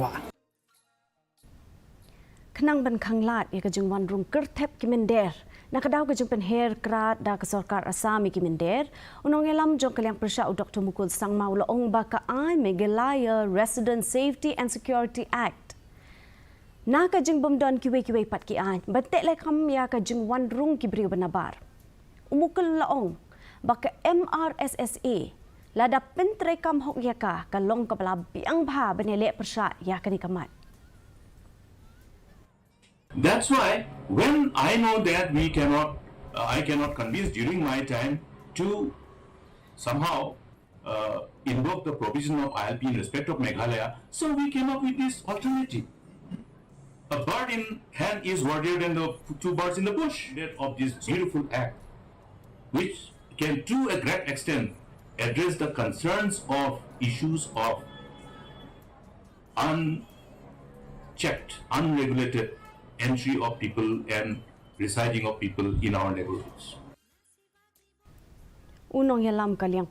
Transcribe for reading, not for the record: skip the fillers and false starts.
กว่า Khanglad Khanglad ya ka Jingwan Rung kerthep ki Mynder nakadaw ka jung pen hair grad da ka sarkar asami ki Mynder unong elam jong kalyang Mrssa Dr. Mukul sang maulaong baka ay Meghalaya Resident Safety and Security Act naka jing bomdon kiwe pat ki ay bante le kam ya ka Jingwan Rung ki brio banabar umukul laong baka MRSSA lada pentre kam hok ya ka kalong kapala biang bha benele Mrssa ya ka ni kamat. That's why when I know that I cannot convince during my time to somehow invoke the provision of ILP in respect of Meghalaya, so we came up with this alternative. A bird in hand is worthier than the two birds in the bush of this beautiful act, which can to a great extent address the concerns of issues of unchecked, unregulated entry of people and residing of people in our neighborhoods. Unong yalam kalyang